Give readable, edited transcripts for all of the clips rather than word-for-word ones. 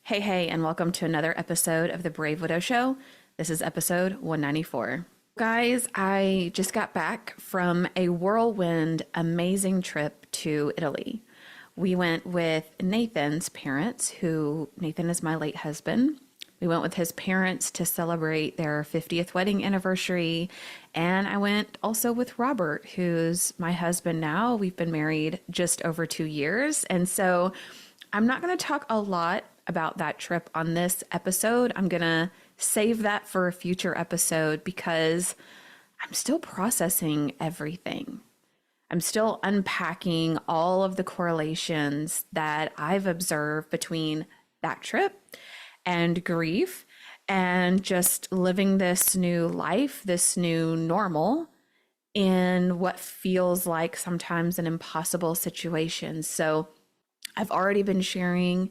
Hey, and welcome to another episode of the Brave Widow Show. This is episode 194. Guys, I just got back from a whirlwind, amazing trip to Italy. We went with Nathan's parents, Nathan is my late husband. We went with his parents to celebrate their 50th wedding anniversary. And I went also with Robert, who's my husband now. We've been married just over 2 years. And so I'm not going to talk a lot about that trip on this episode. I'm going to save that for a future episode because I'm still processing everything. I'm still unpacking all of the correlations that I've observed between that trip and grief and just living this new life, this new normal in what feels like sometimes an impossible situation. So I've already been sharing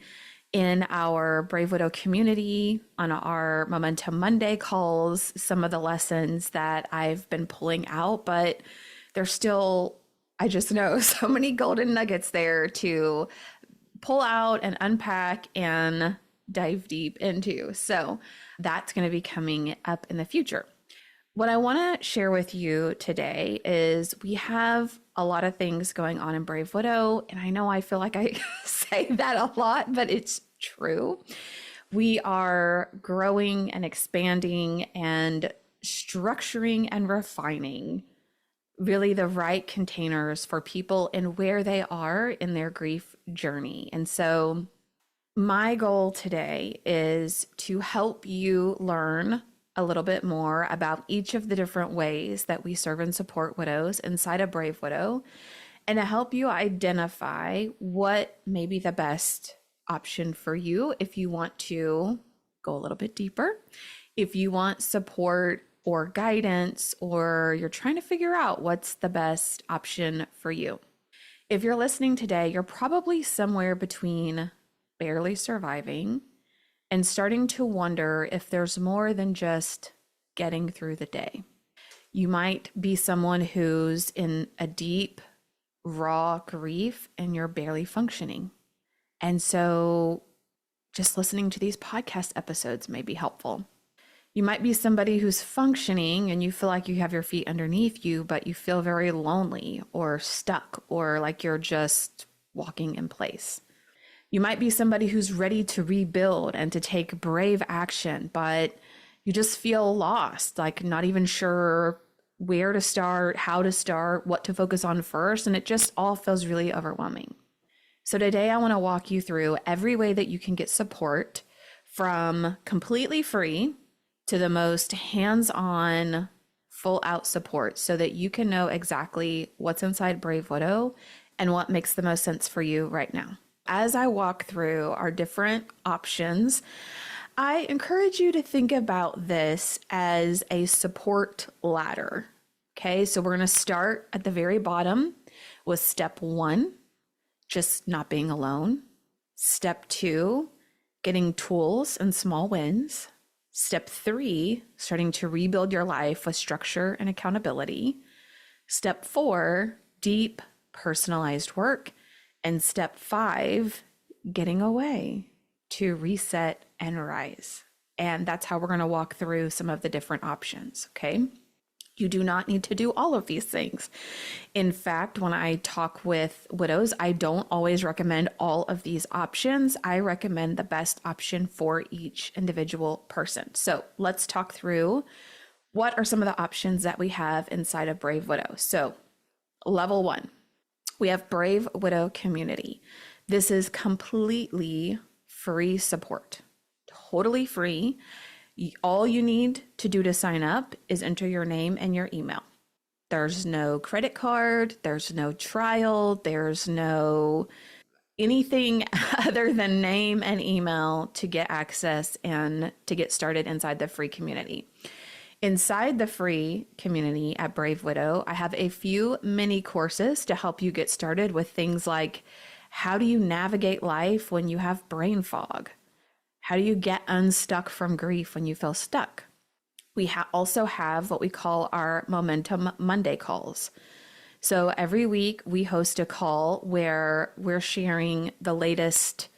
in our Brave Widow community on our Momentum Monday calls some of the lessons that I've been pulling out, but there's still, I just know, so many golden nuggets there to pull out and unpack and dive deep into. So that's going to be coming up in the future. What I want to share with you today is we have a lot of things going on in Brave Widow. And I know I feel like I say that a lot, but it's true. We are growing and expanding and structuring and refining really the right containers for people and where they are in their grief journey. And so my goal today is to help you learn a little bit more about each of the different ways that we serve and support widows inside of Brave Widow, and to help you identify what may be the best option for you if you want to go a little bit deeper, if you want support or guidance, or you're trying to figure out what's the best option for you. If you're listening today, you're probably somewhere between barely surviving and starting to wonder if there's more than just getting through the day. You might be someone who's in a deep, raw grief and you're barely functioning. And so just listening to these podcast episodes may be helpful. You might be somebody who's functioning and you feel like you have your feet underneath you, but you feel very lonely or stuck or like you're just walking in place. You might be somebody who's ready to rebuild and to take brave action, but you just feel lost, like not even sure where to start, how to start, what to focus on first, and it just all feels really overwhelming. So today I want to walk you through every way that you can get support, from completely free to the most hands-on, full-out support, so that you can know exactly what's inside Brave Widow and what makes the most sense for you right now. As I walk through our different options, I encourage you to think about this as a support ladder. Okay, so we're going to start at the very bottom with step 1, just not being alone. Step 2, getting tools and small wins. Step 3, starting to rebuild your life with structure and accountability. Step 4, deep personalized work. And step 5, getting away to reset and rise. And that's how we're going to walk through some of the different options, okay? You do not need to do all of these things. In fact, when I talk with widows, I don't always recommend all of these options. I recommend the best option for each individual person. So let's talk through what are some of the options that we have inside of Brave Widow. So level 1. We have Brave Widow Community. This is completely free support, totally free. All you need to do to sign up is enter your name and your email. There's no credit card, there's no trial, there's no anything other than name and email to get access and to get started inside the free community. Inside the free community at Brave Widow, I have a few mini courses to help you get started with things like, how do you navigate life when you have brain fog? How do you get unstuck from grief when you feel stuck? We also have what we call our Momentum Monday calls. So every week we host a call where we're sharing the latest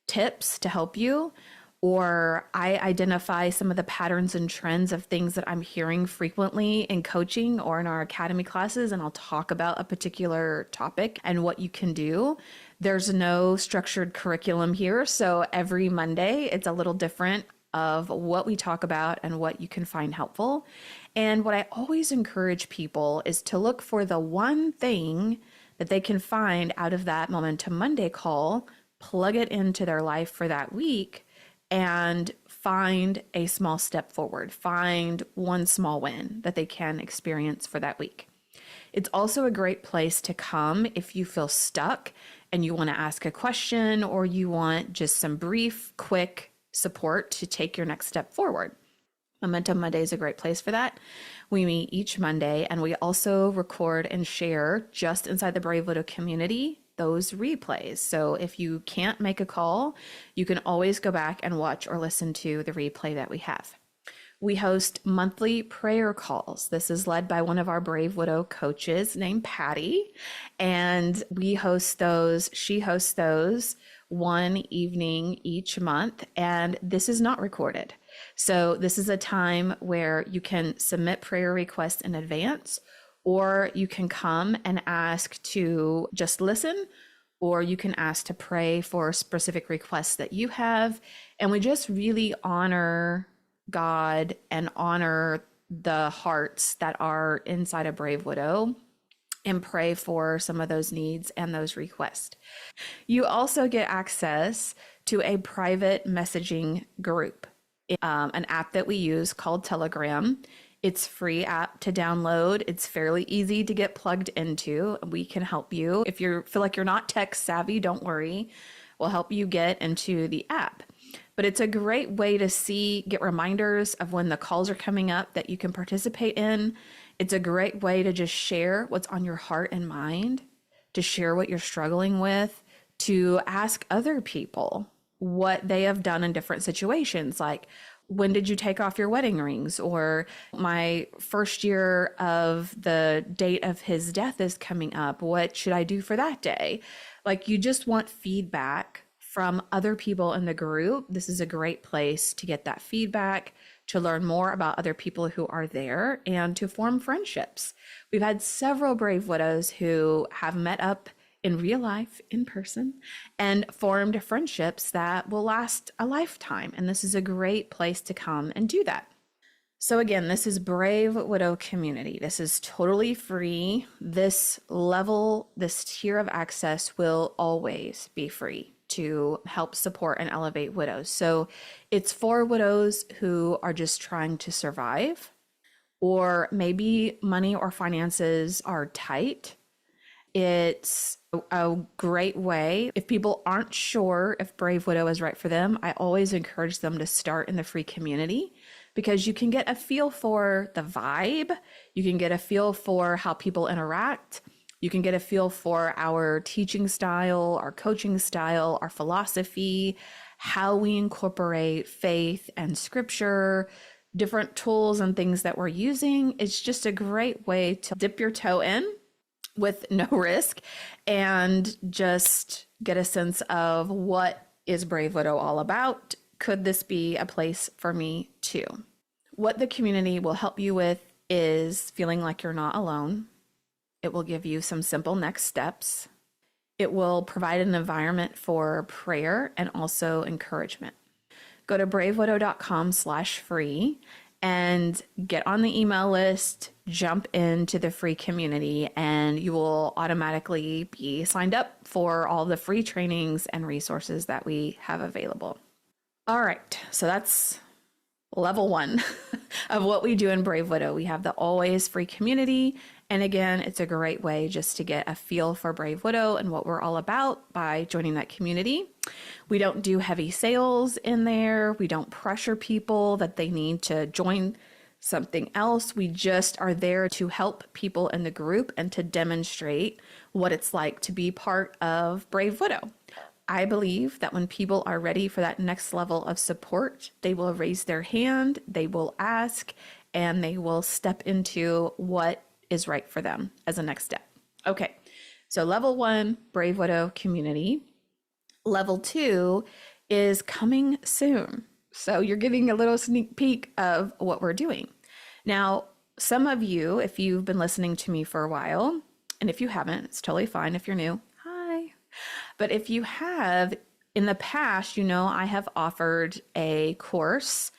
tips to help you, or I identify some of the patterns and trends of things that I'm hearing frequently in coaching or in our academy classes, and I'll talk about a particular topic and what you can do. There's no structured curriculum here, so every Monday it's a little different of what we talk about and what you can find helpful. And what I always encourage people is to look for the one thing that they can find out of that Momentum Monday call, plug it into their life for that week, and find a small step forward. Find one small win that they can experience for that week. It's also a great place to come if you feel stuck and you want to ask a question, or you want just some brief, quick support to take your next step forward. Momentum Monday is a great place for that. We meet each Monday, and we also record and share just inside the Brave Widow community those replays. So if you can't make a call, you can always go back and watch or listen to the replay that we have. We host monthly prayer calls. This is led by one of our Brave Widow coaches named Patty, and we host those. She hosts those one evening each month, and this is not recorded. So this is a time where you can submit prayer requests in advance, or you can come and ask to just listen, or you can ask to pray for specific requests that you have. And we just really honor God and honor the hearts that are inside a Brave Widow and pray for some of those needs and those requests. You also get access to a private messaging group, an app that we use called Telegram. It's a free app to download. It's fairly easy to get plugged into. We can help you. If you feel like you're not tech savvy, don't worry. We'll help you get into the app. But it's a great way to get reminders of when the calls are coming up that you can participate in. It's a great way to just share what's on your heart and mind, to share what you're struggling with, to ask other people what they have done in different situations. Like, when did you take off your wedding rings? Or my first year of the date of his death is coming up. What should I do for that day? Like, you just want feedback from other people in the group. This is a great place to get that feedback, to learn more about other people who are there, and to form friendships. We've had several Brave Widows who have met up in real life, in person, and formed friendships that will last a lifetime. And this is a great place to come and do that. So again, this is Brave Widow Community. This is totally free. This level, this tier of access will always be free to help support and elevate widows. So it's for widows who are just trying to survive, or maybe money or finances are tight. It's a great way. If people aren't sure if Brave Widow is right for them, I always encourage them to start in the free community, because you can get a feel for the vibe. You can get a feel for how people interact. You can get a feel for our teaching style, our coaching style, our philosophy, how we incorporate faith and scripture, different tools and things that we're using. It's just a great way to dip your toe in with no risk and just get a sense of, what is Brave Widow all about? Could this be a place for me too? What the community will help you with is feeling like you're not alone. It will give you some simple next steps. It will provide an environment for prayer and also encouragement. Go to bravewidow.com/free and get on the email list, jump into the free community, and you will automatically be signed up for all the free trainings and resources that we have available. All right, so that's level one of what we do in Brave Widow. We have the always free community. And again, it's a great way just to get a feel for Brave Widow and what we're all about by joining that community. We don't do heavy sales in there. We don't pressure people that they need to join something else. We just are there to help people in the group and to demonstrate what it's like to be part of Brave Widow. I believe that when people are ready for that next level of support, they will raise their hand, they will ask, and they will step into what is right for them as a next step. Okay, so level one, Brave Widow community. Level two is coming soon. So you're getting a little sneak peek of what we're doing. Now, some of you, if you've been listening to me for a while, and if you haven't, it's totally fine if you're new. Hi. But if you have, in the past, you know, I have offered a course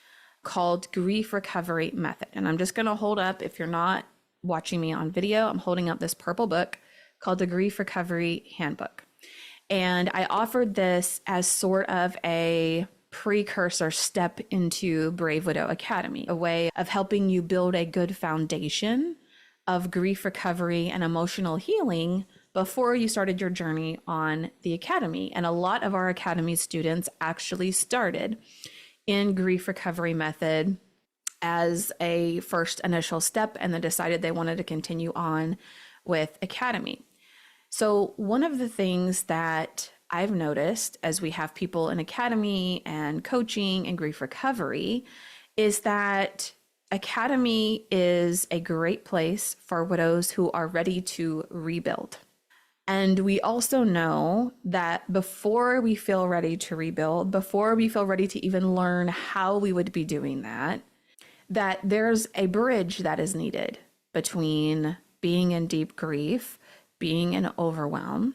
called Grief Recovery Method. And I'm just going to hold up, if you're not watching me on video, I'm holding up this purple book called the Grief Recovery Handbook. And I offered this as sort of a precursor step into Brave Widow Academy, a way of helping you build a good foundation of grief recovery and emotional healing before you started your journey on the Academy. And a lot of our Academy students actually started in Grief Recovery Method as a first initial step and then decided they wanted to continue on with Academy. So one of the things that I've noticed as we have people in Academy and coaching and grief recovery is that Academy is a great place for widows who are ready to rebuild. And we also know that before we feel ready to rebuild, before we feel ready to even learn how we would be doing that, that there's a bridge that is needed between being in deep grief, being in overwhelm,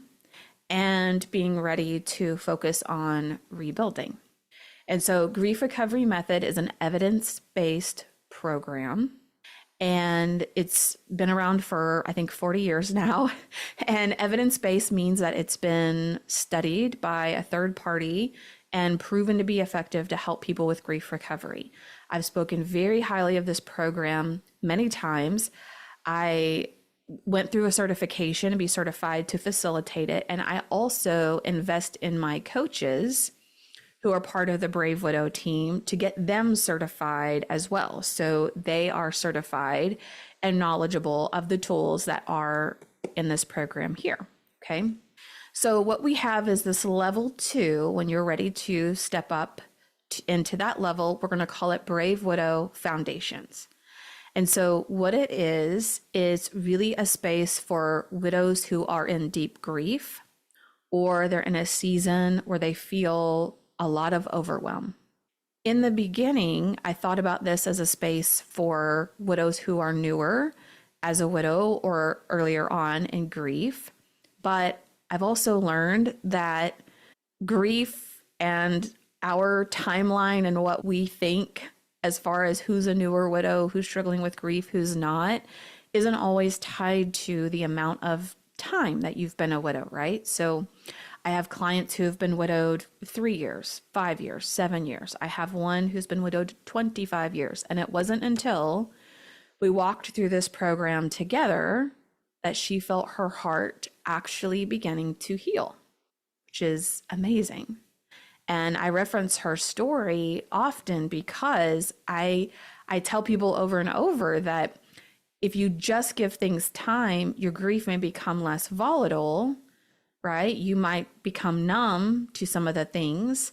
and being ready to focus on rebuilding. And so Grief Recovery Method is an evidence-based program, and it's been around for, I think, 40 years now. And evidence-based means that it's been studied by a third party and proven to be effective to help people with grief recovery. I've spoken very highly of this program many times. I went through a certification to be certified to facilitate it. And I also invest in my coaches who are part of the Brave Widow team to get them certified as well. So they are certified and knowledgeable of the tools that are in this program here. Okay. So what we have is this level 2. When you're ready to step up into that level, we're going to call it Brave Widow Foundations. And so what it is really a space for widows who are in deep grief, or they're in a season where they feel a lot of overwhelm. In the beginning, I thought about this as a space for widows who are newer as a widow or earlier on in grief. But I've also learned that grief and our timeline and what we think as far as who's a newer widow, who's struggling with grief, who's not, isn't always tied to the amount of time that you've been a widow, right? So I have clients who have been widowed 3 years, 5 years, 7 years. I have one who's been widowed 25 years. And it wasn't until we walked through this program together that she felt her heart actually beginning to heal, which is amazing. And I reference her story often because I tell people over and over that if you just give things time, your grief may become less volatile, right? You might become numb to some of the things,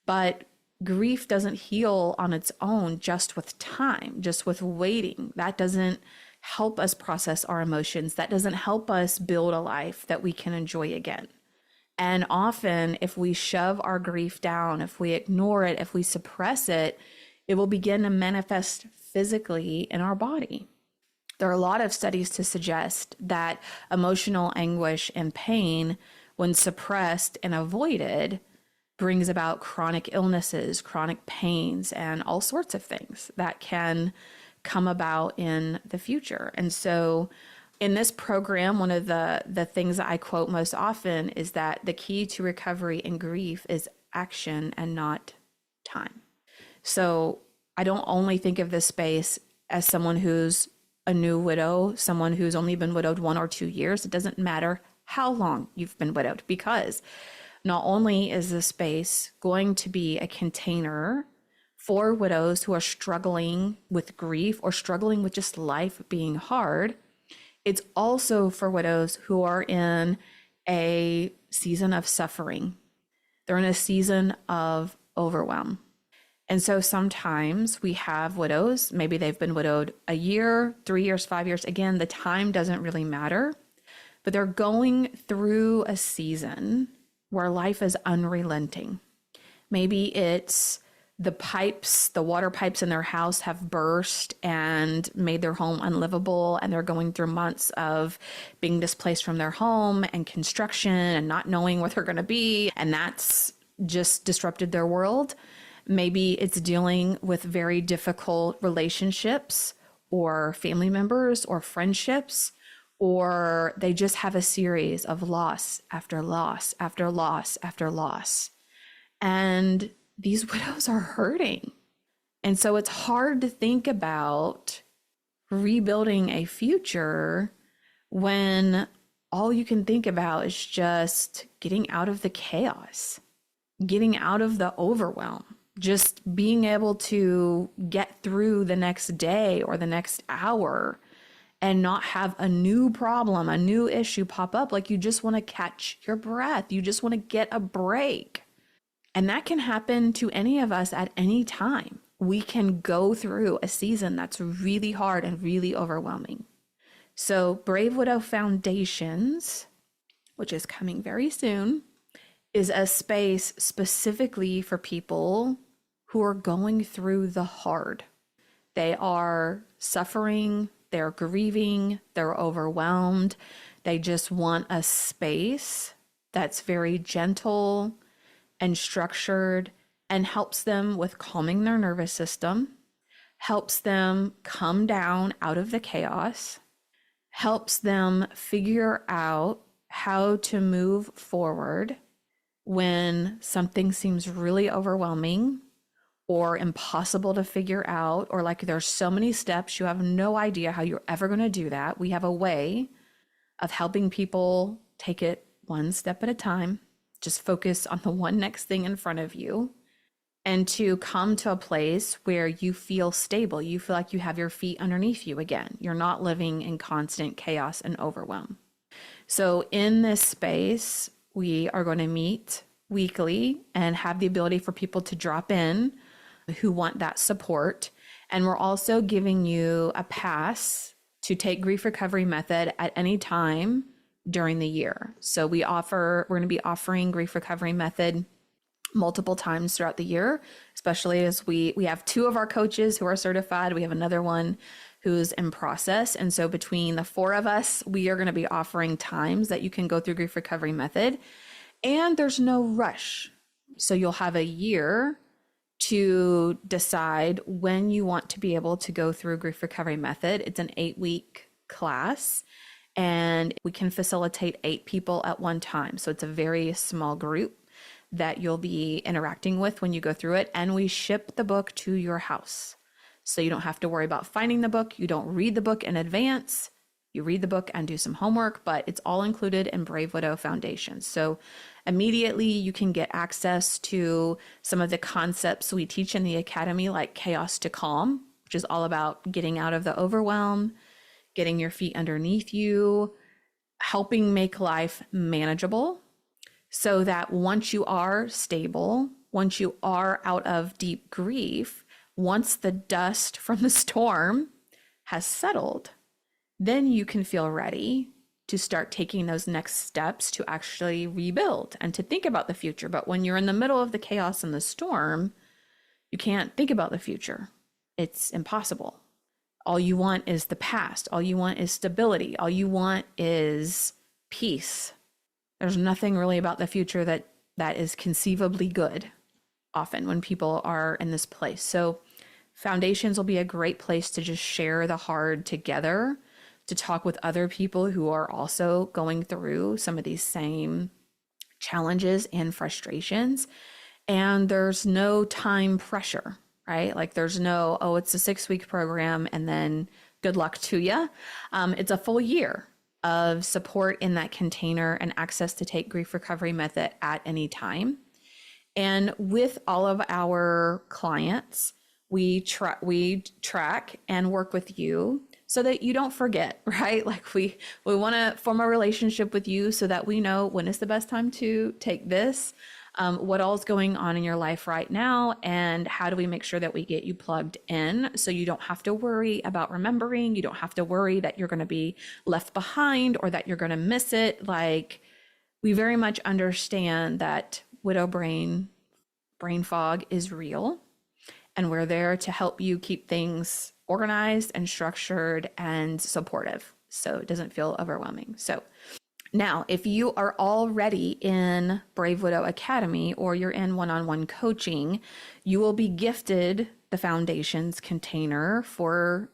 but grief doesn't heal on its own just with time, just with waiting. That doesn't help us process our emotions. That doesn't help us build a life that we can enjoy again. And often, if we shove our grief down, if we ignore it, if we suppress it, it will begin to manifest physically in our body. There are a lot of studies to suggest that emotional anguish and pain, when suppressed and avoided, brings about chronic illnesses, chronic pains, and all sorts of things that can come about in the future. And so in this program, one of the things that I quote most often is that the key to recovery and grief is action and not time. So I don't only think of this space as someone who's a new widow, someone who's only been widowed 1 or 2 years. It doesn't matter how long you've been widowed, because not only is this space going to be a container for widows who are struggling with grief or struggling with just life being hard, it's also for widows who are in a season of suffering. They're in a season of overwhelm. And so sometimes we have widows, maybe they've been widowed a year, 3 years, 5 years. Again, the time doesn't really matter, but they're going through a season where life is unrelenting. Maybe it's the water pipes in their house have burst and made their home unlivable, and they're going through months of being displaced from their home and construction and not knowing where they're going to be. And that's just disrupted their world. Maybe it's dealing with very difficult relationships or family members or friendships, or they just have a series of loss after loss after loss after loss. And these widows are hurting. And so it's hard to think about rebuilding a future when all you can think about is just getting out of the chaos, getting out of the overwhelm, just being able to get through the next day or the next hour and not have a new problem, a new issue pop up. Like you just want to catch your breath. You just want to get a break. And that can happen to any of us at any time. We can go through a season that's really hard and really overwhelming. So Brave Widow Foundations, which is coming very soon, is a space specifically for people who are going through the hard. They are suffering, they're grieving, they're overwhelmed. They just want a space that's very gentle and structured and helps them with calming their nervous system, helps them come down out of the chaos, helps them figure out how to move forward when something seems really overwhelming or impossible to figure out, or like there's so many steps, you have no idea how you're ever going to do that. We have a way of helping people take it one step at a time. Just focus on the one next thing in front of you, and to come to a place where you feel stable. You feel like you have your feet underneath you again. You're not living in constant chaos and overwhelm. So in this space, we are going to meet weekly and have the ability for people to drop in who want that support. And we're also giving you a pass to take Grief Recovery Method at any time during the year. So we're going to be offering Grief Recovery Method multiple times throughout the year, especially as we have 2 of our coaches who are certified. We have another one who's in process. And so between the 4 of us, we are going to be offering times that you can go through Grief Recovery Method, and there's no rush. So you'll have a year to decide when you want to be able to go through Grief Recovery Method. It's an 8-week class, and we can facilitate 8 people at one time. So it's a very small group that you'll be interacting with when you go through it. And we ship the book to your house. So you don't have to worry about finding the book. You don't read the book in advance. You read the book and do some homework, but it's all included in Brave Widow Foundation. So immediately you can get access to some of the concepts we teach in the academy, like chaos to calm, which is all about getting out of the overwhelm, getting your feet underneath you, helping make life manageable so that once you are stable, once you are out of deep grief, once the dust from the storm has settled, then you can feel ready to start taking those next steps to actually rebuild and to think about the future. But when you're in the middle of the chaos and the storm, you can't think about the future. It's impossible. All you want is the past. All you want is stability. All you want is peace. There's nothing really about the future that is conceivably good often when people are in this place. So foundations will be a great place to just share the hard together, to talk with other people who are also going through some of these same challenges and frustrations. And there's no time pressure, right? Like there's no, oh, it's a 6-week program and then good luck to you. It's a full year of support in that container and access to take Grief Recovery Method at any time. And with all of our clients, we track and work with you so that you don't forget, right? Like we want to form a relationship with you so that we know when is the best time to take this, what all is going on in your life right now, and how do we make sure that we get you plugged in so you don't have to worry about remembering, you don't have to worry that you're going to be left behind or that you're going to miss it. Like we very much understand that widow brain brain fog is real, and we're there to help you keep things organized and structured and supportive so it doesn't feel overwhelming. So now, if you are already in Brave Widow Academy or you're in one-on-one coaching, you will be gifted the foundations container for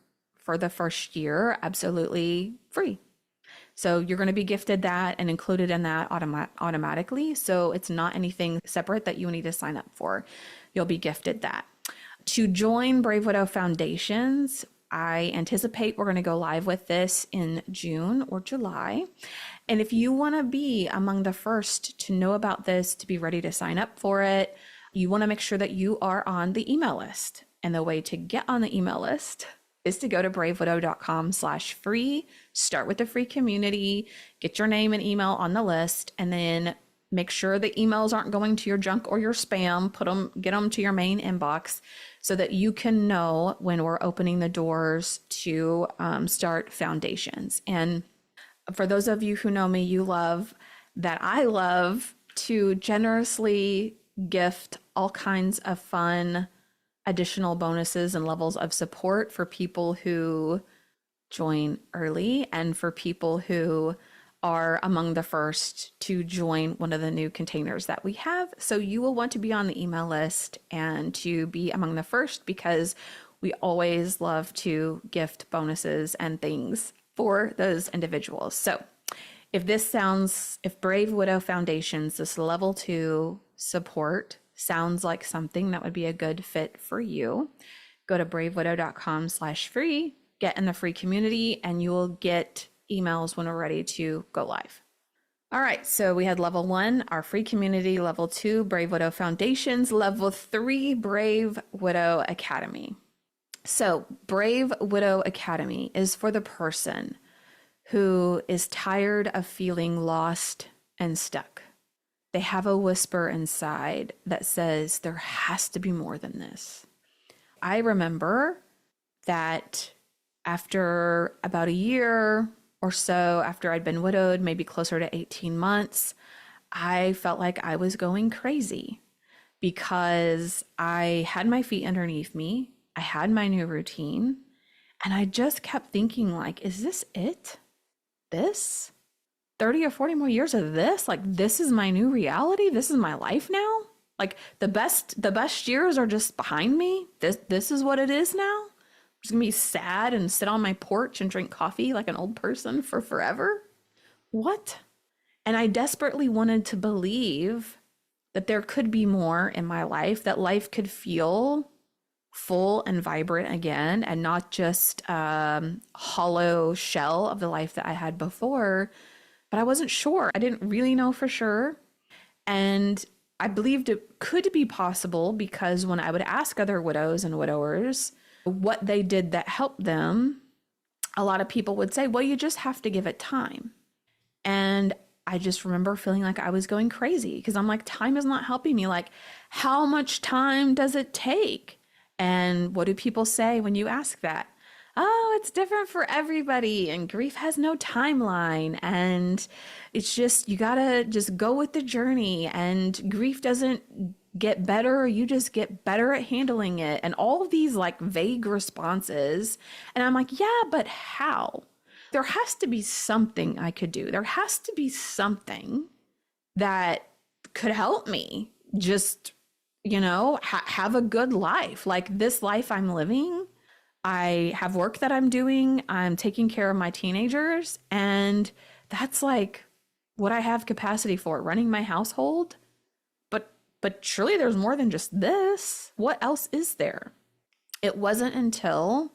the first year absolutely free. So you're going to be gifted that and included in that automatically. So it's not anything separate that you need to sign up for. You'll be gifted that. To join Brave Widow Foundations, I anticipate we're going to go live with this in June or July. And if you want to be among the first to know about this, to be ready to sign up for it, you want to make sure that you are on the email list. And the way to get on the email list is to go to bravewidow.com/free, start with the free community, get your name and email on the list, and then make sure the emails aren't going to your junk or your spam. Get them to your main inbox so that you can know when we're opening the doors to start foundations. And for those of you who know me, you love that I love to generously gift all kinds of fun additional bonuses and levels of support for people who join early and for people who are among the first to join one of the new containers that we have. So you will want to be on the email list and to be among the first, because we always love to gift bonuses and things for those individuals. So if Brave Widow Foundations, this level 2 support sounds like something that would be a good fit for you, go to bravewidow.com/free, get in the free community, and you will get emails when we're ready to go live. All right, so we had level 1, our free community, level 2, Brave Widow Foundations, level 3, Brave Widow Academy. So Brave Widow Academy is for the person who is tired of feeling lost and stuck. They have a whisper inside that says there has to be more than this. I remember that after about a year or so after I'd been widowed, maybe closer to 18 months, I felt like I was going crazy because I had my feet underneath me. I had my new routine, and I just kept thinking, like, is this it? This? 30 or 40 more years of this? Like, this is my new reality? This is my life now? Like, the best years are just behind me? This is what it is now? I'm just gonna be sad and sit on my porch and drink coffee like an old person for forever? What? And I desperately wanted to believe that there could be more in my life, that life could feel full and vibrant again, and not just hollow shell of the life that I had before. But I wasn't sure. I didn't really know for sure. And I believed it could be possible because when I would ask other widows and widowers what they did that helped them, a lot of people would say, well, you just have to give it time. And I just remember feeling like I was going crazy because I'm like, time is not helping me. Like, how much time does it take? And what do people say when you ask that? Oh, it's different for everybody, and grief has no timeline, and it's just, you gotta just go with the journey, and grief doesn't get better, you just get better at handling it, and all of these like vague responses. And I'm like, yeah, but how? There has to be something I could do. There has to be something that could help me just, have a good life. Like this life I'm living, I have work that I'm doing. I'm taking care of my teenagers. And that's like what I have capacity for, running my household. But surely there's more than just this. What else is there? It wasn't until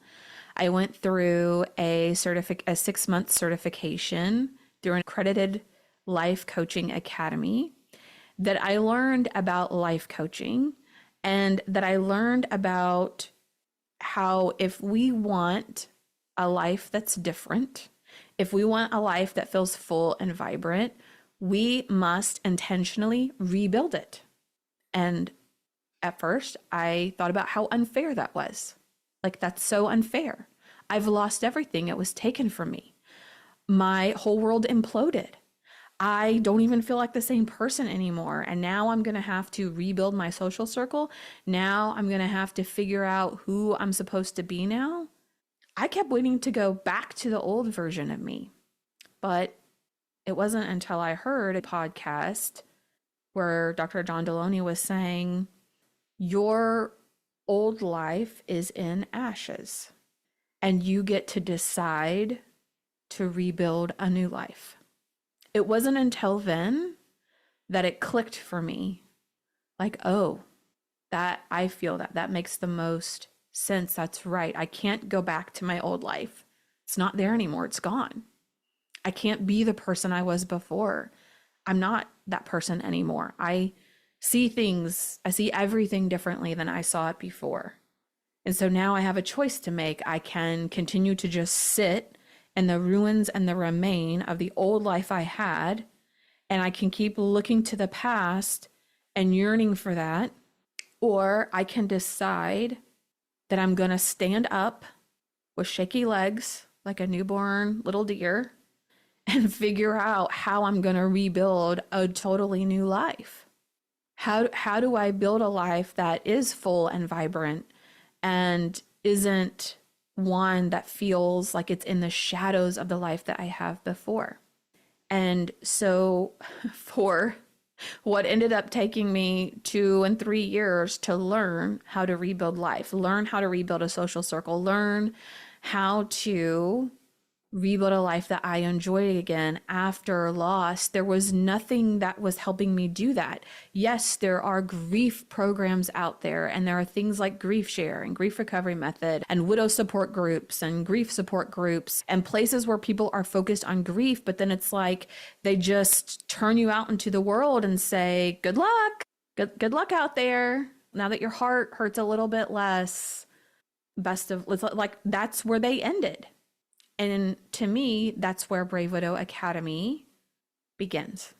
I went through a 6-month certification through an accredited life coaching academy that I learned about life coaching, and that I learned about how if we want a life that's different, if we want a life that feels full and vibrant, we must intentionally rebuild it. And at first, I thought about how unfair that was. Like, that's so unfair. I've lost everything. It was taken from me. My whole world imploded. I don't even feel like the same person anymore. And now I'm going to have to rebuild my social circle. Now I'm going to have to figure out who I'm supposed to be now. I kept waiting to go back to the old version of me. But it wasn't until I heard a podcast where Dr. John Deloney was saying, your old life is in ashes, and you get to decide to rebuild a new life. It wasn't until then that it clicked for me. Like, oh, that I feel that makes the most sense. That's right. I can't go back to my old life. It's not there anymore. It's gone. I can't be the person I was before. I'm not that person anymore. I see everything differently than I saw it before. And so now I have a choice to make. I can continue to just sit in the ruins and the remain of the old life I had, and I can keep looking to the past and yearning for that. Or I can decide that I'm going to stand up with shaky legs like a newborn little deer and figure out how I'm going to rebuild a totally new life. How do I build a life that is full and vibrant and isn't one that feels like it's in the shadows of the life that I have before? And so for what ended up taking me 2 and 3 years to learn how to rebuild life, learn how to rebuild a social circle, learn how to rebuild a life that I enjoyed again after loss, there was nothing that was helping me do that. Yes, there are grief programs out there, and there are things like Grief Share and Grief Recovery Method and widow support groups and grief support groups and places where people are focused on grief, but then it's like they just turn you out into the world and say, good luck, good luck out there. Now that your heart hurts a little bit less, like that's where they ended. And to me, that's where Brave Widow Academy begins.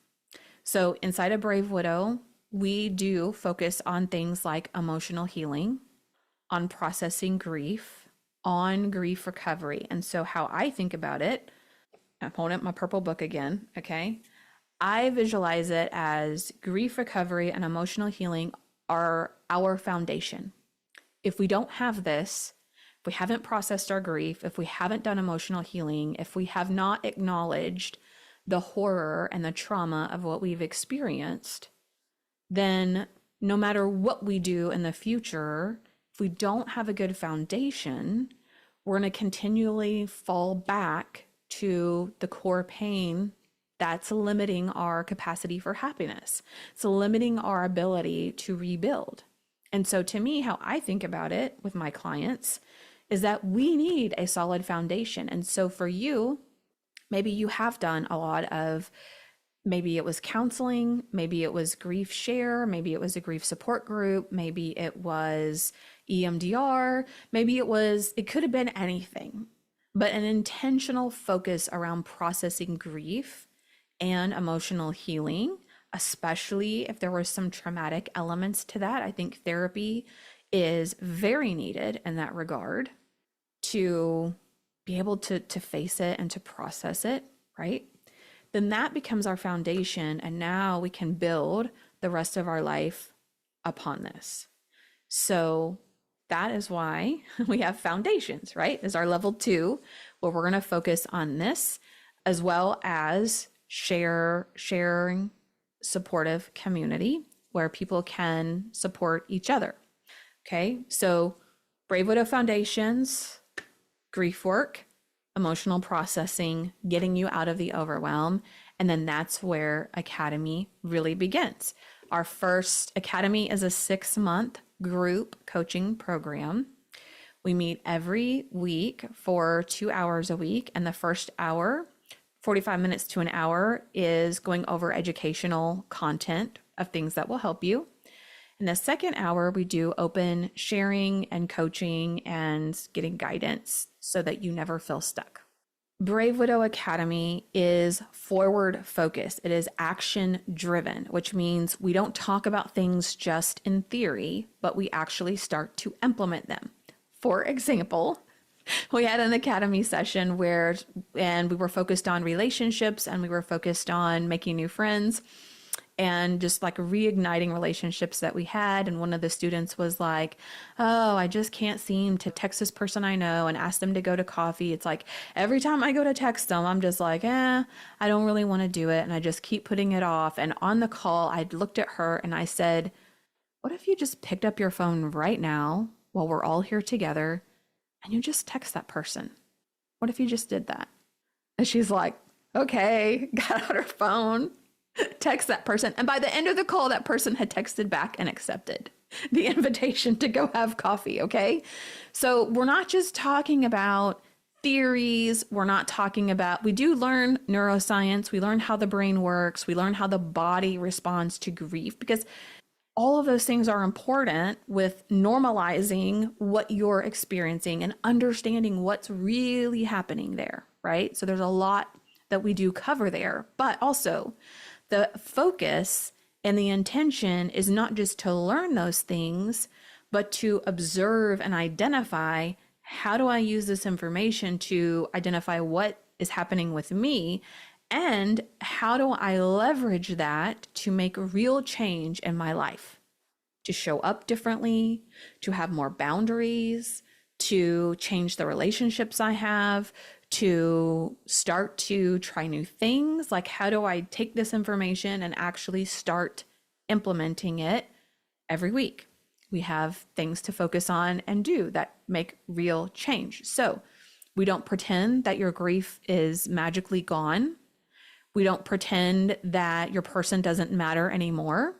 So inside of Brave Widow, we do focus on things like emotional healing, on processing grief, on grief recovery. And so how I think about it, I'm pulling up my purple book again, okay? I visualize it as grief recovery and emotional healing are our foundation. If we don't have this, if we haven't processed our grief, if we haven't done emotional healing, if we have not acknowledged the horror and the trauma of what we've experienced, then no matter what we do in the future, if we don't have a good foundation, we're going to continually fall back to the core pain that's limiting our capacity for happiness. It's limiting our ability to rebuild. And so to me, how I think about it with my clients is that we need a solid foundation. And so for you, maybe you have done a lot of, maybe it was counseling, maybe it was Grief Share, maybe it was a grief support group, maybe it was EMDR, it could have been anything, but an intentional focus around processing grief and emotional healing, especially if there were some traumatic elements to that. I think therapy is very needed in that regard to be able to face it and to process it, right? Then that becomes our foundation, and now we can build the rest of our life upon this. So that is why we have foundations, right? This is our level 2, where we're going to focus on this, as well as sharing supportive community where people can support each other. Okay, so Brave Widow Foundations, grief work, emotional processing, getting you out of the overwhelm. And then that's where Academy really begins. Our first Academy is a 6-month group coaching program. We meet every week for 2 hours a week. And the first hour, 45 minutes to an hour, is going over educational content of things that will help you. In the second hour, we do open sharing and coaching and getting guidance so that you never feel stuck. Brave Widow Academy is forward focused. It is action driven, which means we don't talk about things just in theory, but we actually start to implement them. For example, We had an academy session and we were focused on relationships and we were focused on making new friends and just like reigniting relationships that we had. And one of the students was like, oh, I just can't seem to text this person I know and ask them to go to coffee. It's like every time I go to text them, I'm just like, I don't really want to do it. And I just keep putting it off. And on the call, I looked at her and I said, what if you just picked up your phone right now while we're all here together and you just text that person? What if you just did that? And she's like, okay, got out her phone, text that person. And by the end of the call, that person had texted back and accepted the invitation to go have coffee. Okay. So we're not just talking about theories. We're not talking about, we do learn neuroscience. We learn how the brain works. We learn how the body responds to grief, because all of those things are important with normalizing what you're experiencing and understanding what's really happening there, right? So there's a lot that we do cover there, but also the focus and the intention is not just to learn those things, but to observe and identify, how do I use this information to identify what is happening with me? And how do I leverage that to make real change in my life? To show up differently, to have more boundaries, to change the relationships I have, to start to try new things. Like, how do I take this information and actually start implementing it every week? We have things to focus on and do that make real change. So we don't pretend that your grief is magically gone. We don't pretend that your person doesn't matter anymore,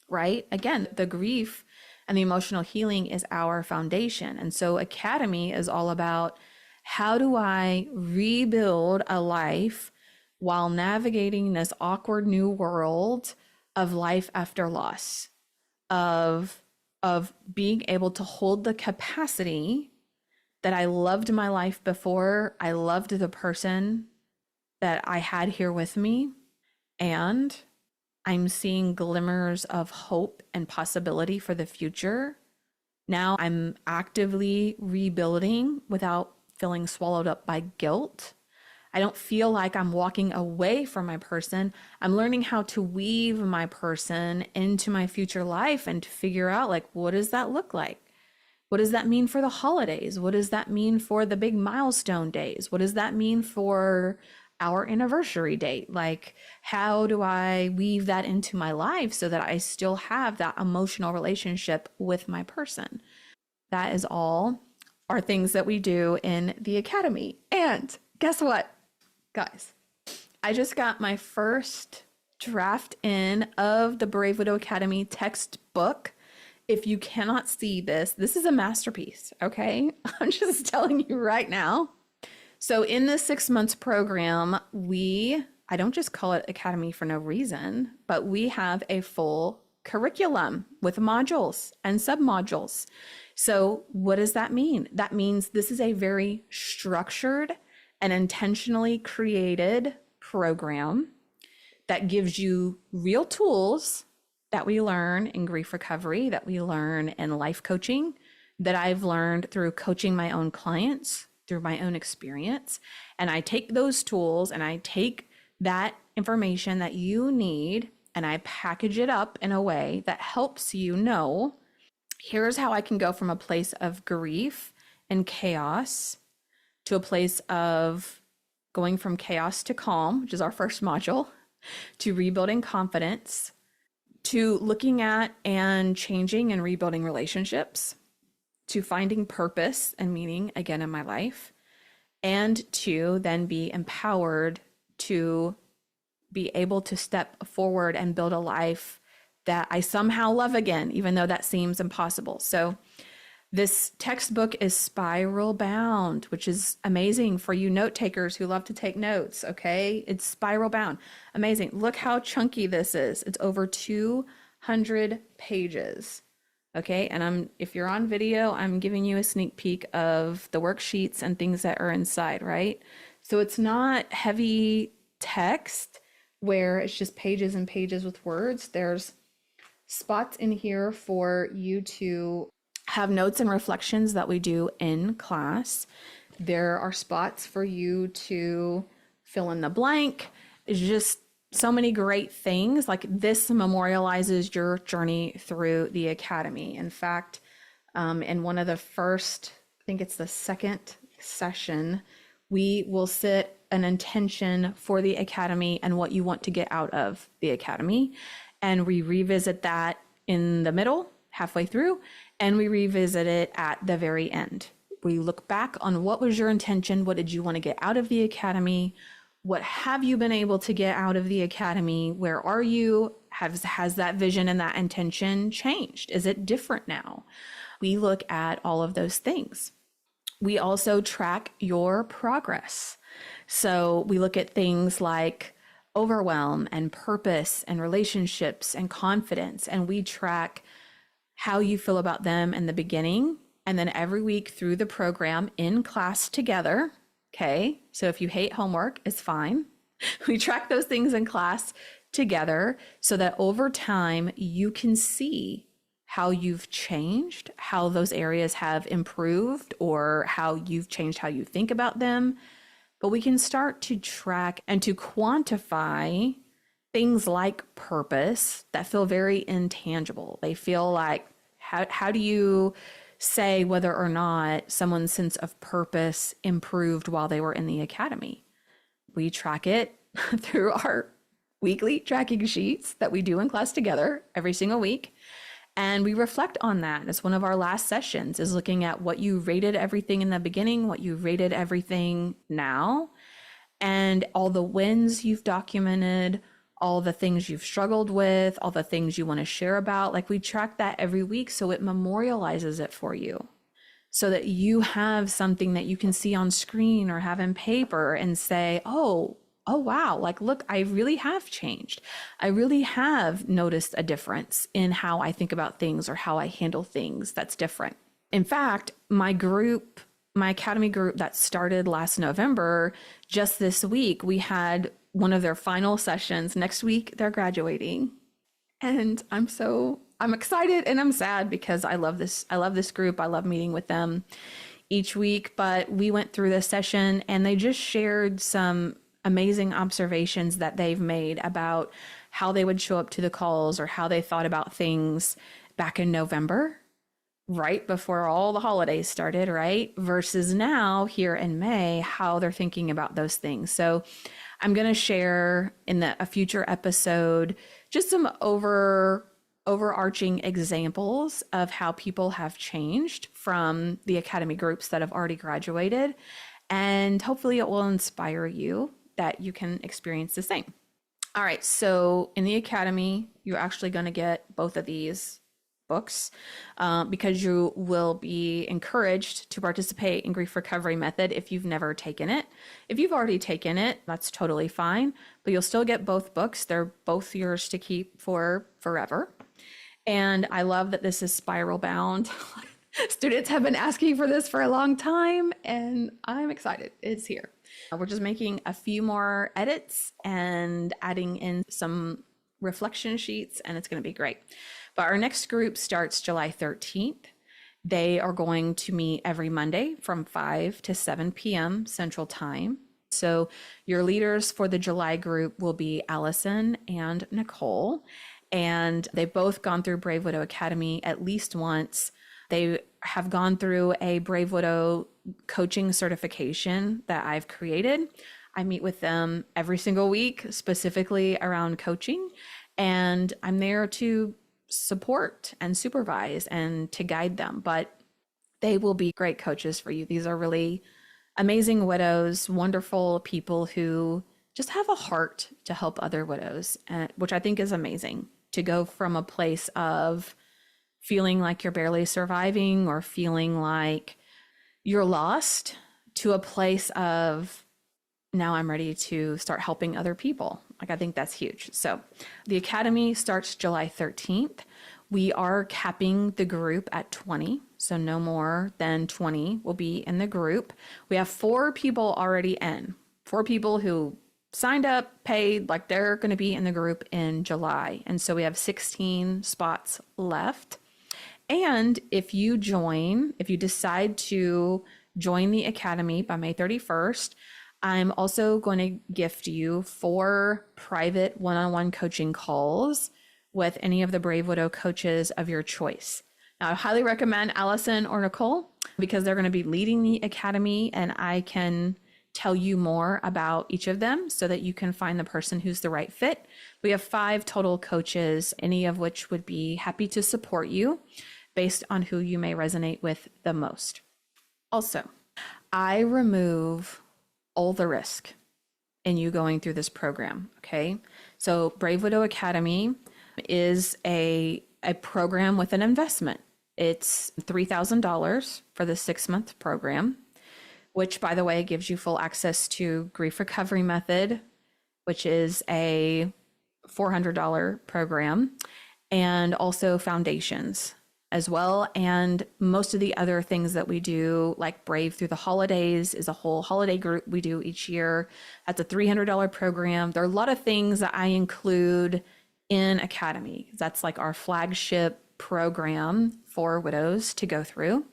right? Again, the grief and the emotional healing is our foundation. And so Academy is all about, how do I rebuild a life while navigating this awkward new world of life after loss, of being able to hold the capacity that I loved my life before, I loved the person that I had here with me, and I'm seeing glimmers of hope and possibility for the future. Now I'm actively rebuilding without feeling swallowed up by guilt. I don't feel like I'm walking away from my person. I'm learning how to weave my person into my future life and to figure out, like, what does that look like? What does that mean for the holidays? What does that mean for the big milestone days? What does that mean for our anniversary date? Like, how do I weave that into my life so that I still have that emotional relationship with my person? That is all are things that we do in the Academy. And guess what, guys? I just got my first draft in of the Brave Widow Academy textbook. If you cannot see this, this is a masterpiece, okay? I'm just telling you right now. So in the 6 months program, I don't just call it Academy for no reason, but we have a full curriculum with modules and submodules. So what does that mean? That means this is a very structured and intentionally created program that gives you real tools that we learn in grief recovery, that we learn in life coaching, that I've learned through coaching my own clients, through my own experience. And I take those tools and I take that information that you need and I package it up in a way that helps you know, here's how I can go from a place of grief and chaos to a place of going from chaos to calm, which is our first module, to rebuilding confidence, to looking at and changing and rebuilding relationships, to finding purpose and meaning again in my life, and to then be empowered to be able to step forward and build a life that I somehow love again, even though that seems impossible. So this textbook is spiral bound, which is amazing for you note takers who love to take notes, okay? It's spiral bound. Amazing. Look how chunky this is. It's over 200 pages, okay? And if you're on video, I'm giving you a sneak peek of the worksheets and things that are inside, right? So it's not heavy text where it's just pages and pages with words. There's spots in here for you to have notes and reflections that we do in class. There are spots for you to fill in the blank. It's just so many great things. Like this memorializes your journey through the academy. In fact, in one of the first, I think it's the second session, we will set an intention for the academy and what you want to get out of the academy. And we revisit that in the middle, halfway through, and we revisit it at the very end. We look back on what was your intention? What did you want to get out of the academy? What have you been able to get out of the academy? Where are you? Has that vision and that intention changed? Is it different now? We look at all of those things. We also track your progress. So we look at things like overwhelm and purpose and relationships and confidence, and we track how you feel about them in the beginning. And then every week through the program in class together. Okay. So if you hate homework, it's fine. We track those things in class together so that over time you can see how you've changed, how those areas have improved, or how you've changed how you think about them. But we can start to track and to quantify things like purpose that feel very intangible. They feel like, how do you say whether or not someone's sense of purpose improved while they were in the academy? We track it through our weekly tracking sheets that we do in class together every single week. And we reflect on that. It's one of our last sessions, is looking at what you rated everything in the beginning, what you rated everything now, and all the wins you've documented, all the things you've struggled with, all the things you want to share about. Like we track that every week so it memorializes it for you, so that you have something that you can see on screen or have in paper and say, oh wow, like, look, I really have changed. I really have noticed a difference in how I think about things or how I handle things that's different. In fact, my academy group that started last November, just this week, we had one of their final sessions. Next week, they're graduating. And I'm excited and I'm sad because I love this group. I love meeting with them each week, but we went through this session and they just shared some amazing observations that they've made about how they would show up to the calls or how they thought about things back in November, right before all the holidays started, right? Versus now here in May, how they're thinking about those things. So I'm going to share in a future episode just some overarching examples of how people have changed from the academy groups that have already graduated. And hopefully it will inspire you that you can experience the same. All right. So in the academy, you're actually going to get both of these books because you will be encouraged to participate in Grief Recovery Method if you've never taken it. If you've already taken it, that's totally fine, but you'll still get both books. They're both yours to keep for forever. And I love that this is spiral bound. Students have been asking for this for a long time, and I'm excited. It's here. We're just making a few more edits and adding in some reflection sheets, and it's going to be great. But our next group starts July 13th. They are going to meet every Monday from 5 to 7 p.m. Central Time. So your leaders for the July group will be Allison and Nicole, and they've both gone through Brave Widow Academy at least once. They have gone through a Brave Widow coaching certification that I've created. I meet with them every single week, specifically around coaching, and I'm there to support and supervise and to guide them, but they will be great coaches for you. These are really amazing widows, wonderful people who just have a heart to help other widows, which I think is amazing, to go from a place of feeling like you're barely surviving or feeling like you're lost to a place of, now I'm ready to start helping other people. Like, I think that's huge. So the academy starts July 13th. We are capping the group at 20. So no more than 20 will be in the group. We have 4 people already in, 4 people who signed up, paid, like they're going to be in the group in July. And so we have 16 spots left. And if you decide to join the Academy by May 31st, I'm also going to gift you 4 private one-on-one coaching calls with any of the Brave Widow coaches of your choice. Now, I highly recommend Allison or Nicole because they're going to be leading the Academy, and I can tell you more about each of them so that you can find the person who's the right fit. We have 5 total coaches, any of which would be happy to support you based on who you may resonate with the most. Also, I remove all the risk in you going through this program, okay? So Brave Widow Academy is a program with an investment. It's $3,000 for the 6-month program, which, by the way, gives you full access to Grief Recovery Method, which is a $400 program, and also Foundations as well. And most of the other things that we do, like Brave Through the Holidays, is a whole holiday group we do each year. That's a $300 program. There are a lot of things that I include in Academy. That's like our flagship program for widows to go through.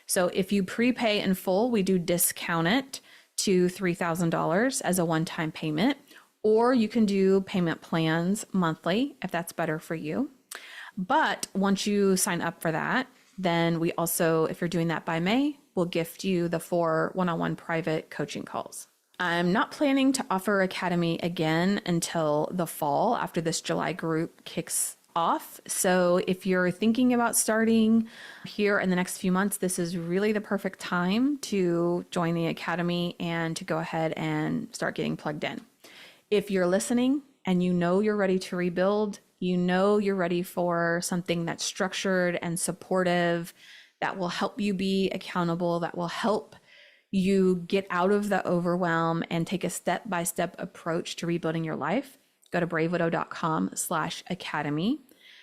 So if you prepay in full, we do discount it to $3,000 as a one-time payment, or you can do payment plans monthly if that's better for you. But once you sign up for that, then we also, if you're doing that by May, we'll gift you the 4 one-on-one private coaching calls. I'm not planning to offer Academy again until the fall after this July group kicks off. So if you're thinking about starting here in the next few months, this is really the perfect time to join the Academy and to go ahead and start getting plugged in. If you're listening and you know you're ready to rebuild, you know you're ready for something that's structured and supportive, that will help you be accountable, that will help you get out of the overwhelm and take a step-by-step approach to rebuilding your life, go to bravewidow.com/academy.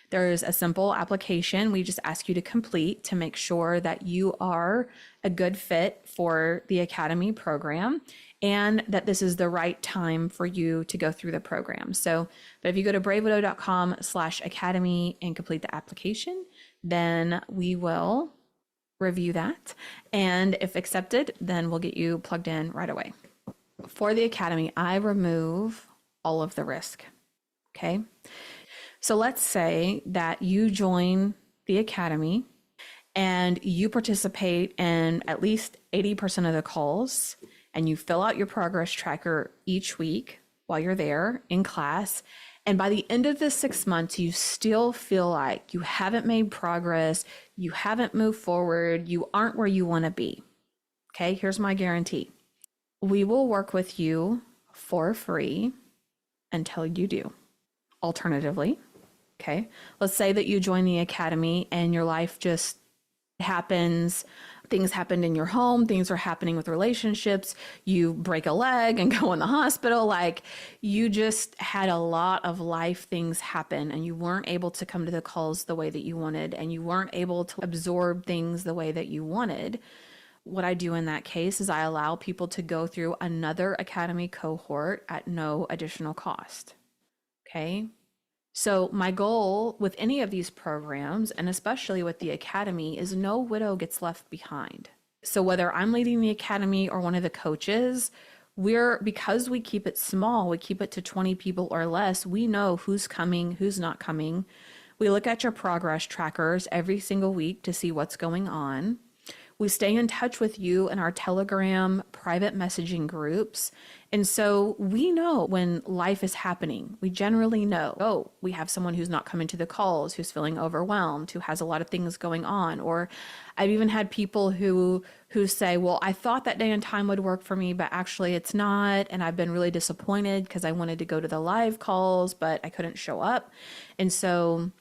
There's a simple application we just ask you to complete to make sure that you are a good fit for the Academy program and that this is the right time for you to go through the program. So, but if you go to bravewidow.com/academy and complete the application, then we will review that. And if accepted, then we'll get you plugged in right away. For the Academy, I remove all of the risk. Okay. So let's say that you join the Academy and you participate in at least 80% of the calls, and you fill out your progress tracker each week while you're there in class. And by the end of the 6 months, you still feel like you haven't made progress, you haven't moved forward, you aren't where you want to be. Okay, here's my guarantee. We will work with you for free until you do. Alternatively, okay, let's say that you join the Academy and your life just happens. Things happened in your home, things are happening with relationships, you break a leg and go in the hospital, like you just had a lot of life things happen and you weren't able to come to the calls the way that you wanted and you weren't able to absorb things the way that you wanted. What I do in that case is I allow people to go through another Academy cohort at no additional cost. Okay. So my goal with any of these programs, and especially with the Academy, is no widow gets left behind. So whether I'm leading the Academy or one of the coaches, because we keep it small, we keep it to 20 people or less, we know who's coming, who's not coming. We look at your progress trackers every single week to see what's going on. We stay in touch with you in our Telegram private messaging groups. And so we know when life is happening. We generally know, oh, we have someone who's not coming to the calls, who's feeling overwhelmed, who has a lot of things going on. Or I've even had people who say, well, I thought that day and time would work for me, but actually it's not. And I've been really disappointed because I wanted to go to the live calls, but I couldn't show up. And so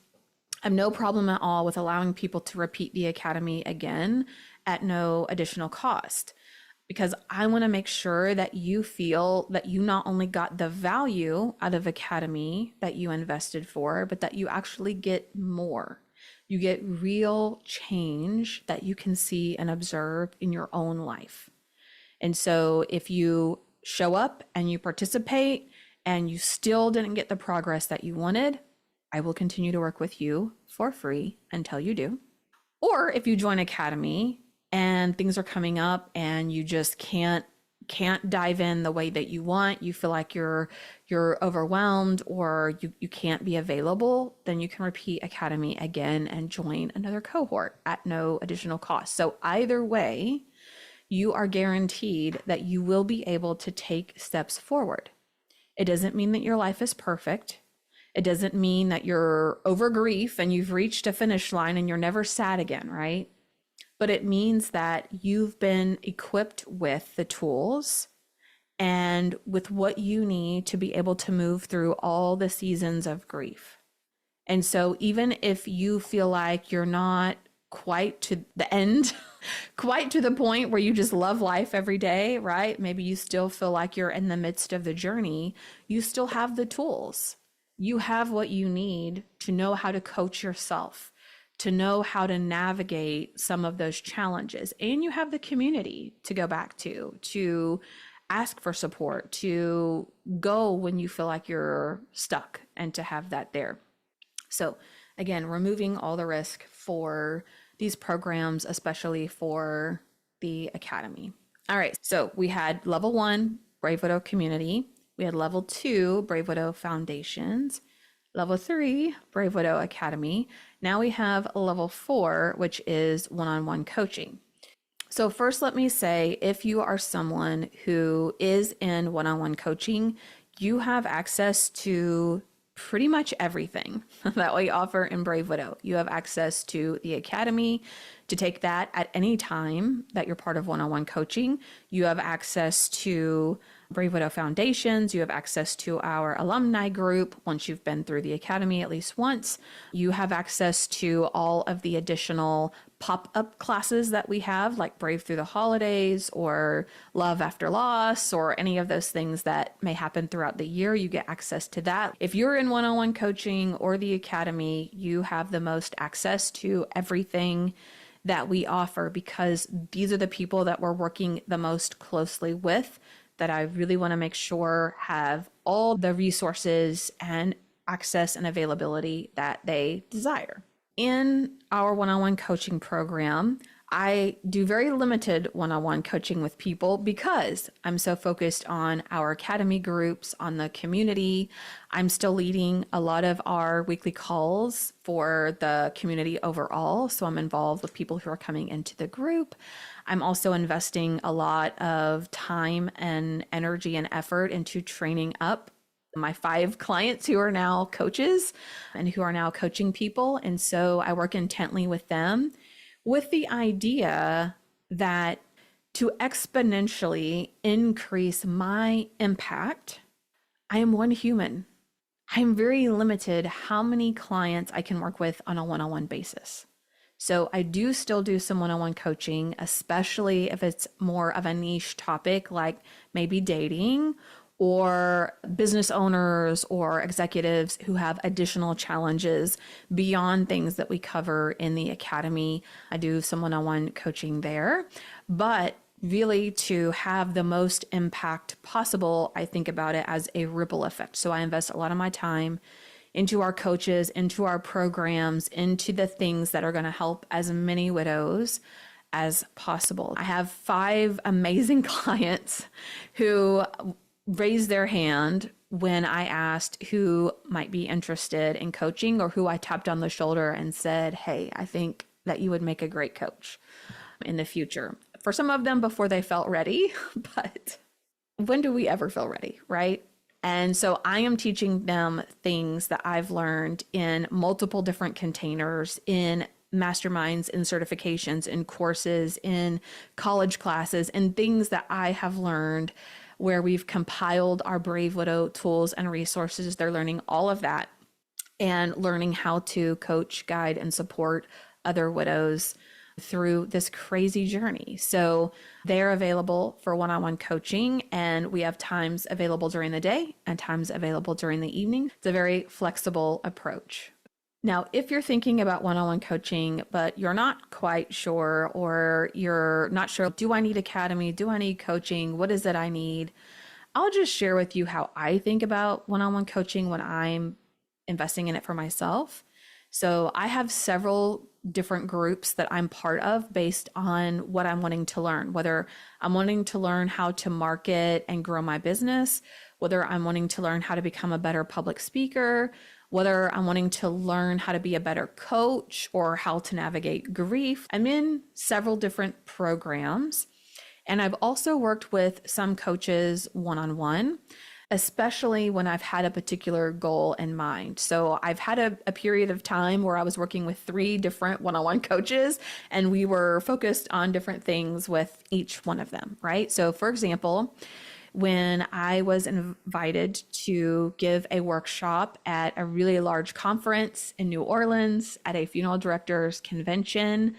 I have no problem at all with allowing people to repeat the Academy again at no additional cost, because I want to make sure that you feel that you not only got the value out of Academy that you invested for, but that you actually get more. You get real change that you can see and observe in your own life. And so if you show up and you participate and you still didn't get the progress that you wanted, I will continue to work with you for free until you do. Or if you join Academy and things are coming up and you just can't dive in the way that you want, you feel like you're overwhelmed or you can't be available, then you can repeat Academy again and join another cohort at no additional cost. So either way, you are guaranteed that you will be able to take steps forward. It doesn't mean that your life is perfect. It doesn't mean that you're over grief and you've reached a finish line and you're never sad again, right? But it means that you've been equipped with the tools and with what you need to be able to move through all the seasons of grief. And so even if you feel like you're not quite to the end, quite to the point where you just love life every day, right? Maybe you still feel like you're in the midst of the journey, you still have the tools. You have what you need to know how to coach yourself, to know how to navigate some of those challenges. And you have the community to go back to ask for support, to go when you feel like you're stuck, and to have that there. So again, removing all the risk for these programs, especially for the Academy. All right, so we had level 1, Brave Widow Community. We had level 2, Brave Widow Foundations. Level 3, Brave Widow Academy. Now we have level 4, which is one-on-one coaching. So first, let me say, if you are someone who is in one-on-one coaching, you have access to pretty much everything that we offer in Brave Widow. You have access to the Academy to take that at any time that you're part of one-on-one coaching. You have access to Brave Widow Foundations. You have access to our alumni group once you've been through the Academy at least once. You have access to all of the additional pop-up classes that we have, like Brave Through the Holidays or Love After Loss, or any of those things that may happen throughout the year. You get access to that. If you're in one-on-one coaching or the Academy, you have the most access to everything that we offer, because these are the people that we're working the most closely with, that I really want to make sure have all the resources and access and availability that they desire. In our one-on-one coaching program, I do very limited one-on-one coaching with people because I'm so focused on our Academy groups, on the community. I'm still leading a lot of our weekly calls for the community overall. So I'm involved with people who are coming into the group. I'm also investing a lot of time and energy and effort into training up my 5 clients who are now coaches and who are now coaching people. And so I work intently with them with the idea that to exponentially increase my impact, I am one human. I'm very limited how many clients I can work with on a one-on-one basis. So I do still do some one-on-one coaching, especially if it's more of a niche topic, like maybe dating or business owners or executives who have additional challenges beyond things that we cover in the Academy. I do some one-on-one coaching there, but really to have the most impact possible, I think about it as a ripple effect. So I invest a lot of my time into our coaches, into our programs, into the things that are going to help as many widows as possible. I have 5 amazing clients who raised their hand when I asked who might be interested in coaching, or who I tapped on the shoulder and said, hey, I think that you would make a great coach in the future. For some of them before they felt ready, but when do we ever feel ready, right? And so I am teaching them things that I've learned in multiple different containers, in masterminds, in certifications, in courses, in college classes, and things that I have learned where we've compiled our Brave Widow tools and resources. They're learning all of that and learning how to coach, guide, and support other widows through this crazy journey. So they're available for one-on-one coaching, and we have times available during the day and times available during the evening. It's a very flexible approach. Now, if you're thinking about one-on-one coaching, but you're not quite sure, or you're not sure, do I need Academy? Do I need coaching? What is it I need? I'll just share with you how I think about one-on-one coaching when I'm investing in it for myself. So I have several different groups that I'm part of based on what I'm wanting to learn, whether I'm wanting to learn how to market and grow my business, whether I'm wanting to learn how to become a better public speaker, whether I'm wanting to learn how to be a better coach or how to navigate grief. I'm in several different programs, and I've also worked with some coaches one-on-one, especially when I've had a particular goal in mind. So I've had a period of time where I was working with 3 different one-on-one coaches, and we were focused on different things with each one of them, right? So for example, when I was invited to give a workshop at a really large conference in New Orleans at a funeral directors convention,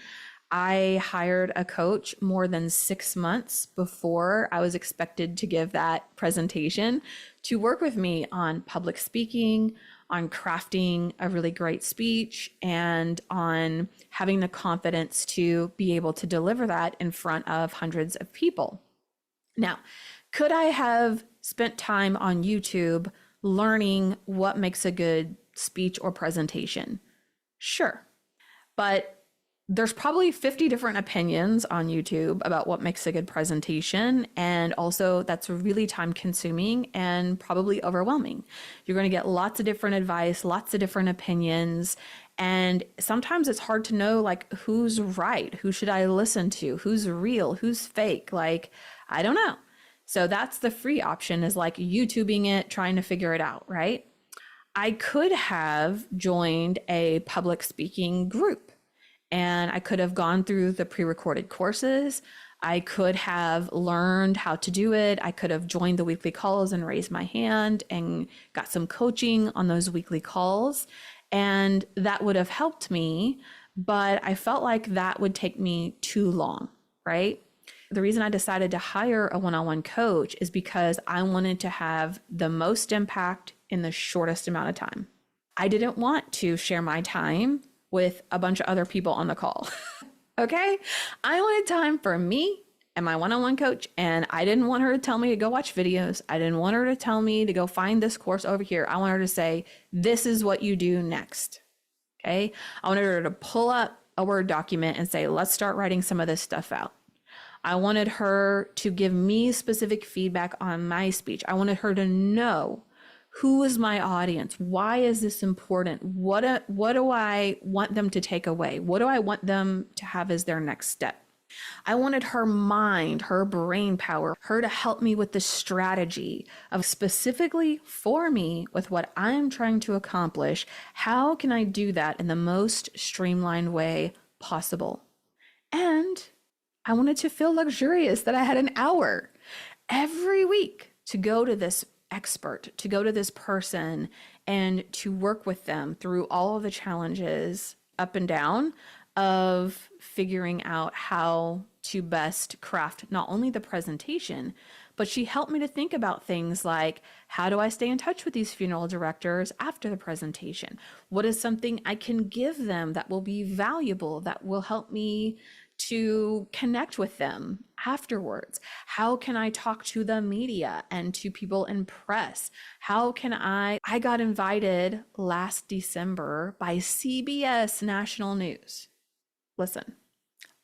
I hired a coach more than 6 months before I was expected to give that presentation to work with me on public speaking, on crafting a really great speech, and on having the confidence to be able to deliver that in front of hundreds of people. Now, could I have spent time on YouTube learning what makes a good speech or presentation? Sure. But there's probably 50 different opinions on YouTube about what makes a good presentation. And also that's really time consuming and probably overwhelming. You're going to get lots of different advice, lots of different opinions. And sometimes it's hard to know like who's right, who should I listen to, who's real, who's fake. Like, I don't know. So that's the free option, is like YouTubing it, trying to figure it out, right? I could have joined a public speaking group, and I could have gone through the pre-recorded courses. I could have learned how to do it. I could have joined the weekly calls and raised my hand and got some coaching on those weekly calls. And that would have helped me, but I felt like that would take me too long, right? The reason I decided to hire a one-on-one coach is because I wanted to have the most impact in the shortest amount of time. I didn't want to share my time with a bunch of other people on the call. Okay? I wanted time for me and my one-on-one coach, and I didn't want her to tell me to go watch videos. I didn't want her to tell me to go find this course over here. I want her to say, this is what you do next. Okay? I wanted her to pull up a Word document and say, let's start writing some of this stuff out. I wanted her to give me specific feedback on my speech. I wanted her to know, who is my audience? Why is this important? What do I want them to take away? What do I want them to have as their next step? I wanted her mind, her brain power, her to help me with the strategy of specifically for me with what I'm trying to accomplish. How can I do that in the most streamlined way possible? And I wanted to feel luxurious that I had an hour every week to go to this expert, to go to this person and to work with them through all of the challenges up and down of figuring out how to best craft not only the presentation, but she helped me to think about things like, how do I stay in touch with these funeral directors after the presentation? What is something I can give them that will be valuable, that will help me to connect with them afterwards? How can I talk to the media and to people in press? How can I got invited last December by CBS National News. Listen,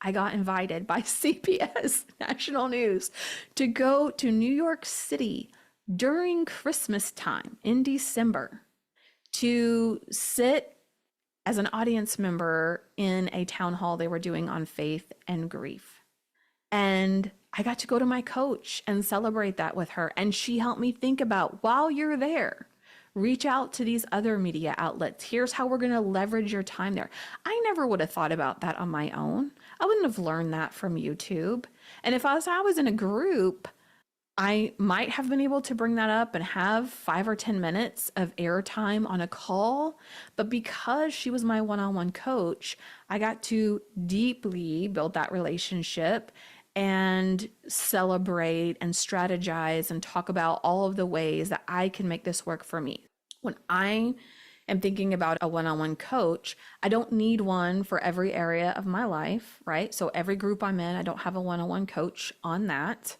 I got invited by CBS National News to go to New York City during Christmas time in December to sit as an audience member in a town hall they were doing on faith and grief. And I got to go to my coach and celebrate that with her. And she helped me think about, while you're there, reach out to these other media outlets. Here's how we're going to leverage your time there. I never would have thought about that on my own. I wouldn't have learned that from YouTube. And if I was in a group, I might have been able to bring that up and have 5 or 10 minutes of airtime on a call. But because she was my one-on-one coach, I got to deeply build that relationship and celebrate and strategize and talk about all of the ways that I can make this work for me. When I am thinking about a one-on-one coach, I don't need one for every area of my life, right? So every group I'm in, I don't have a one-on-one coach on that.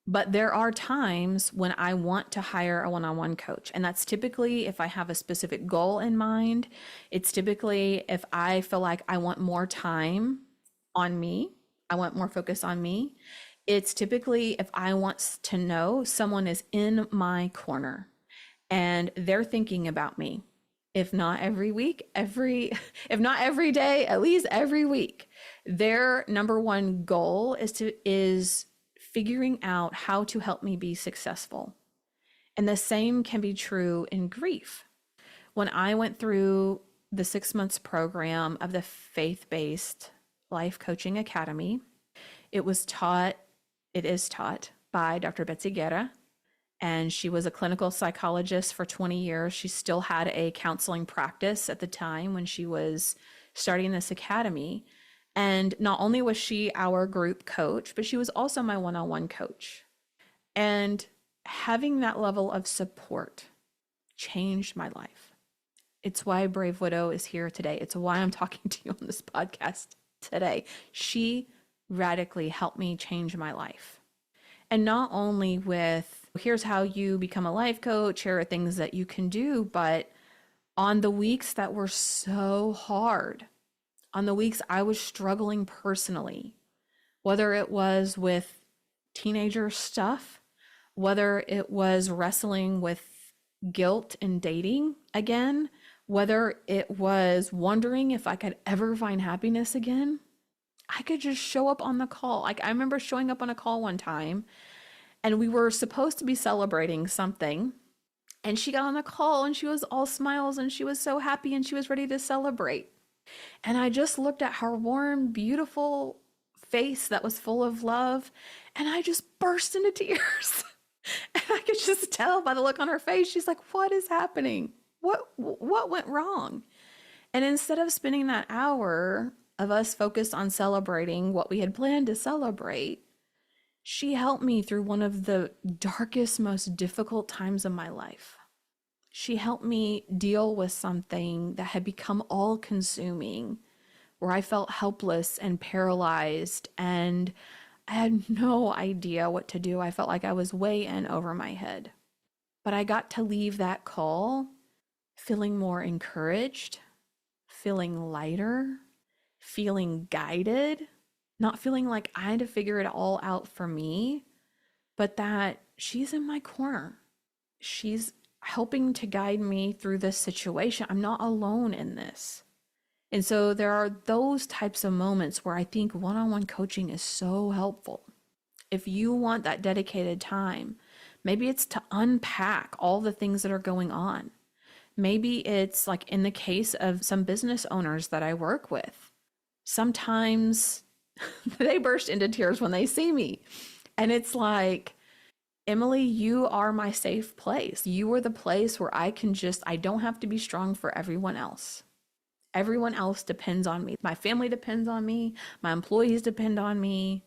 But there are times when I want to hire a one-on-one coach. And that's typically if I have a specific goal in mind. It's typically if I feel like I want more time on me, I want more focus on me. It's typically if I want to know someone is in my corner and they're thinking about me. If not every week, if not every day, at least every week. Their number one goal is figuring out how to help me be successful. And the same can be true in grief. When I went through the 6 months program of the faith-based life coaching academy, it is taught by Dr. Betsy Guerra, and she was a clinical psychologist for 20 years. She still had a counseling practice at the time when she was starting this academy. And not only was she our group coach, but she was also my one-on-one coach. And having that level of support changed my life. It's why Brave Widow is here today. It's why I'm talking to you on this podcast today. She radically helped me change my life. And not only with, here's how you become a life coach, here are things that you can do, but on the weeks that were so hard, on the weeks I was struggling personally, whether it was with teenager stuff, whether it was wrestling with guilt in dating again, whether it was wondering if I could ever find happiness again, I could just show up on the call. Like I remember showing up on a call one time and we were supposed to be celebrating something. And she got on the call and she was all smiles and she was so happy and she was ready to celebrate. And I just looked at her warm, beautiful face that was full of love and I just burst into tears. And I could just tell by the look on her face, she's like, what is happening? What went wrong? And instead of spending that hour of us focused on celebrating what we had planned to celebrate, she helped me through one of the darkest, most difficult times of my life. She helped me deal with something that had become all-consuming, where I felt helpless and paralyzed, and I had no idea what to do. I felt like I was way in over my head. But I got to leave that call feeling more encouraged, feeling lighter, feeling guided, not feeling like I had to figure it all out for me, but that she's in my corner. She's helping to guide me through this situation. I'm not alone in this. And so there are those types of moments where I think one-on-one coaching is so helpful. If you want that dedicated time, maybe it's to unpack all the things that are going on. Maybe it's like in the case of some business owners that I work with, sometimes they burst into tears when they see me. And it's like, Emily, you are my safe place. You are the place where I don't have to be strong for everyone else. Everyone else depends on me. My family depends on me. My employees depend on me.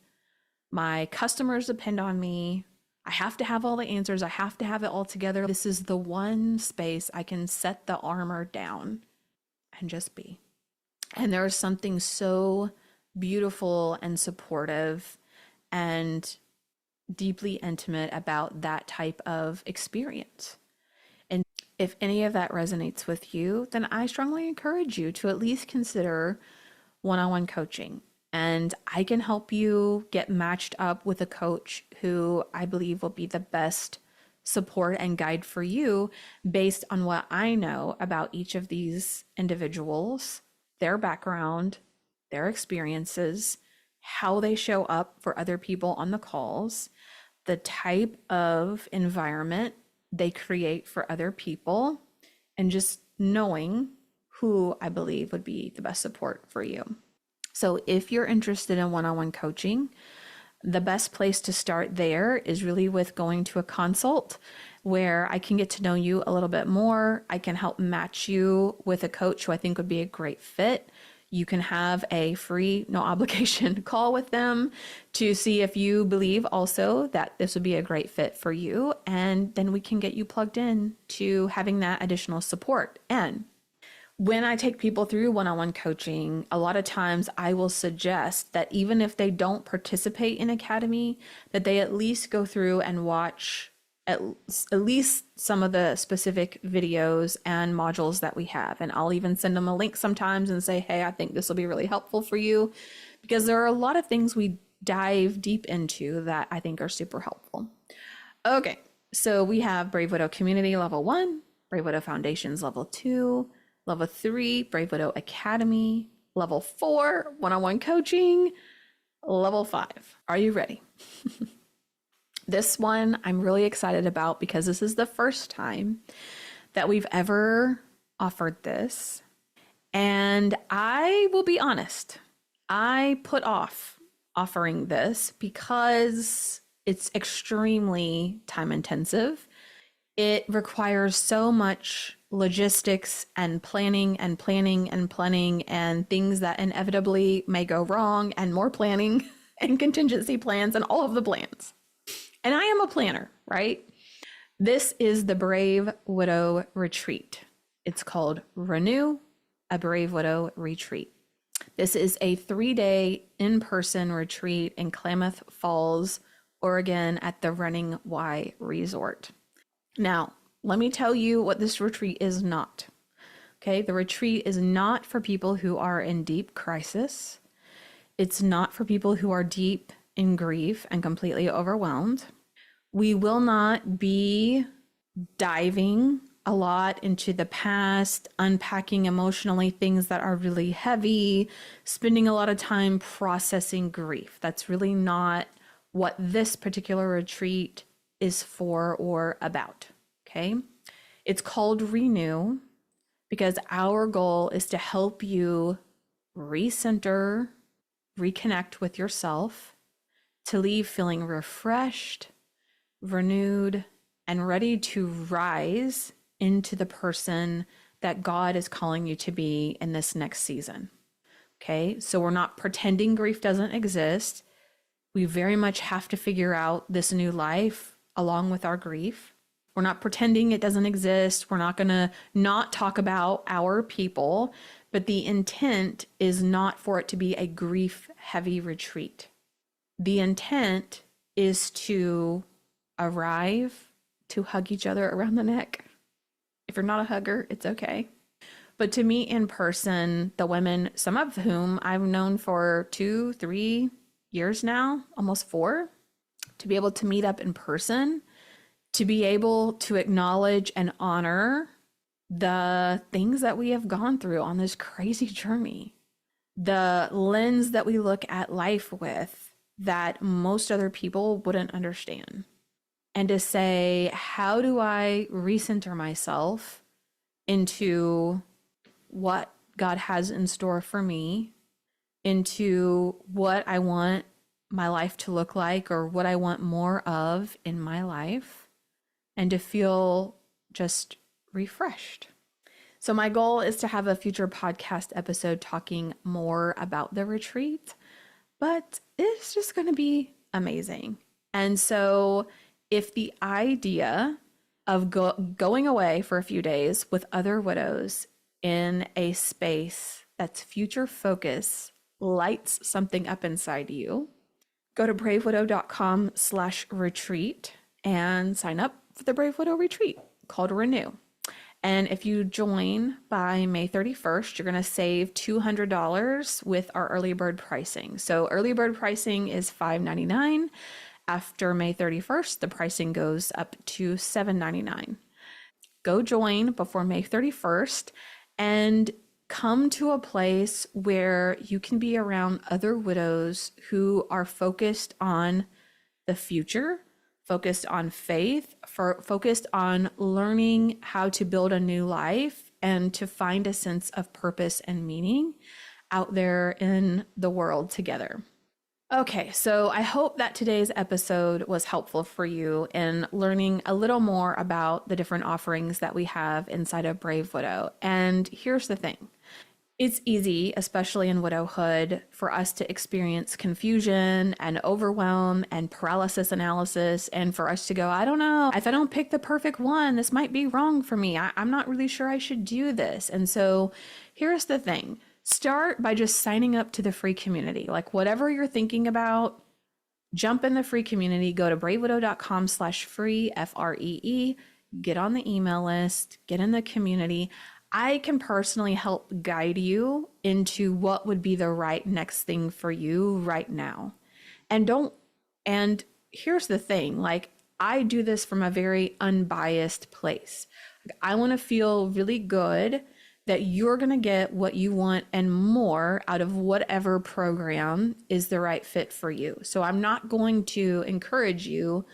My customers depend on me. I have to have all the answers. I have to have it all together. This is the one space I can set the armor down and just be. And there is something so beautiful and supportive and deeply intimate about that type of experience. And if any of that resonates with you, then I strongly encourage you to at least consider one-on-one coaching. And I can help you get matched up with a coach who I believe will be the best support and guide for you based on what I know about each of these individuals, their background, their experiences, how they show up for other people on the calls, the type of environment they create for other people, and just knowing who I believe would be the best support for you. So if you're interested in one-on-one coaching, the best place to start there is really with going to a consult where I can get to know you a little bit more. I can help match you with a coach who I think would be a great fit. You can have a free, no obligation call with them to see if you believe also that this would be a great fit for you. And then we can get you plugged in to having that additional support. And When I take people through one-on-one coaching, a lot of times I will suggest that even if they don't participate in Academy, that they at least go through and watch at least some of the specific videos and modules that we have. And I'll even send them a link sometimes and say, hey, I think this will be really helpful for you, because there are a lot of things we dive deep into that I think are super helpful. Okay, so we have Brave Widow Community Level 1, Brave Widow Foundations Level 2, Level 3, Brave Widow Academy, Level 4, one-on-one coaching, Level 5. Are you ready? This one I'm really excited about because this is the first time that we've ever offered this. And I will be honest, I put off offering this because it's extremely time intensive. It requires so much logistics and planning and planning and planning and things that inevitably may go wrong, and more planning and contingency plans and all of the plans. And I am a planner, right? This is the Brave Widow Retreat. It's called Renew, a Brave Widow Retreat. This is a 3-day in-person retreat in Klamath Falls, Oregon at the Running Y Resort. Now, let me tell you what this retreat is not. Okay, the retreat is not for people who are in deep crisis. It's not for people who are deep in grief and completely overwhelmed. We will not be diving a lot into the past, unpacking emotionally things that are really heavy, spending a lot of time processing grief. That's really not what this particular retreat is for or about, okay? It's called Renew because our goal is to help you recenter, reconnect with yourself, to leave feeling refreshed, renewed, and ready to rise into the person that God is calling you to be in this next season. Okay, so we're not pretending grief doesn't exist. We very much have to figure out this new life along with our grief. We're not pretending it doesn't exist. We're not going to not talk about our people, but the intent is not for it to be a grief-heavy retreat. The intent is to arrive, to hug each other around the neck. If you're not a hugger, it's okay. But to meet in person, the women, some of whom I've known for 2-3 years now, almost 4, to be able to meet up in person, to be able to acknowledge and honor the things that we have gone through on this crazy journey, the lens that we look at life with that most other people wouldn't understand. And to say, how do I recenter myself into what God has in store for me, into what I want my life to look like or what I want more of in my life, and to feel just refreshed. So my goal is to have a future podcast episode talking more about the retreat, but it's just going to be amazing. And so if the idea of going away for a few days with other widows in a space that's future focus lights something up inside you, go to bravewidow.com/retreat and sign up for the Brave Widow retreat called Renew. And if you join by May 31st, you're going to save $200 with our early bird pricing. So early bird pricing is $5.99. After May 31st, the pricing goes up to $7.99. Go join before May 31st and come to a place where you can be around other widows who are focused on the future, focused on faith, focused on learning how to build a new life and to find a sense of purpose and meaning out there in the world together. Okay, so I hope that today's episode was helpful for you in learning a little more about the different offerings that we have inside of Brave Widow. And here's the thing. It's easy, especially in widowhood, for us to experience confusion and overwhelm and paralysis analysis, and for us to go, I don't know, if I don't pick the perfect one, this might be wrong for me. I'm not really sure I should do this. And so here's the thing. Start by just signing up to the free community. Like whatever you're thinking about, jump in the free community, go to bravewidow.com/free, FREE, get on the email list, get in the community. I can personally help guide you into what would be the right next thing for you right now. And here's the thing, like I do this from a very unbiased place. I want to feel really good that you're going to get what you want and more out of whatever program is the right fit for you. So I'm not going to encourage you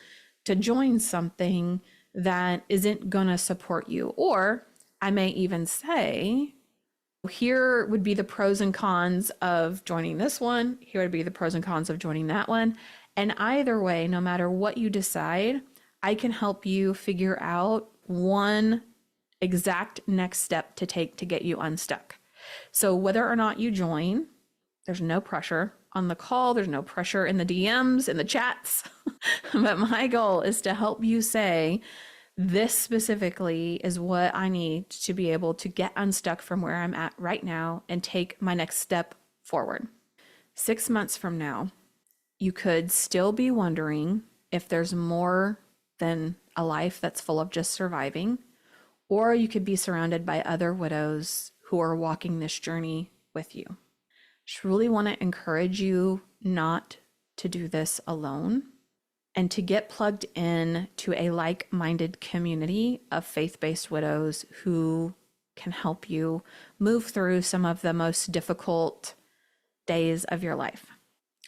to join something that isn't going to support you. Or I may even say, here would be the pros and cons of joining this one. Here would be the pros and cons of joining that one. And either way, no matter what you decide, I can help you figure out one exact next step to take to get you unstuck. So whether or not you join, there's no pressure on the call. There's no pressure in the DMs, in the chats. But my goal is to help you say, this specifically is what I need to be able to get unstuck from where I'm at right now and take my next step forward. 6 months from now, you could still be wondering if there's more than a life that's full of just surviving, or you could be surrounded by other widows who are walking this journey with you. Just really want to encourage you not to do this alone, and to get plugged in to a like-minded community of faith-based widows who can help you move through some of the most difficult days of your life.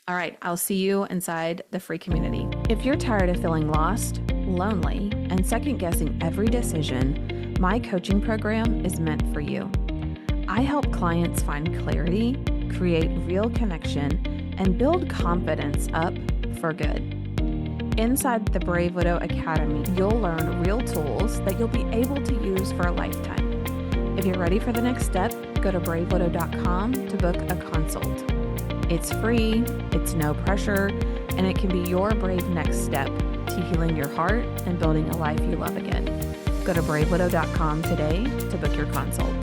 All right, I'll see you inside the free community. If you're tired of feeling lost, lonely, and second-guessing every decision, my coaching program is meant for you. I help clients find clarity, create real connection, and build confidence up for good. Inside the Brave Widow Academy, you'll learn real tools that you'll be able to use for a lifetime. If you're ready for the next step, go to bravewidow.com to book a consult. It's free, it's no pressure, and it can be your brave next step to healing your heart and building a life you love again. Go to bravewidow.com today to book your consult.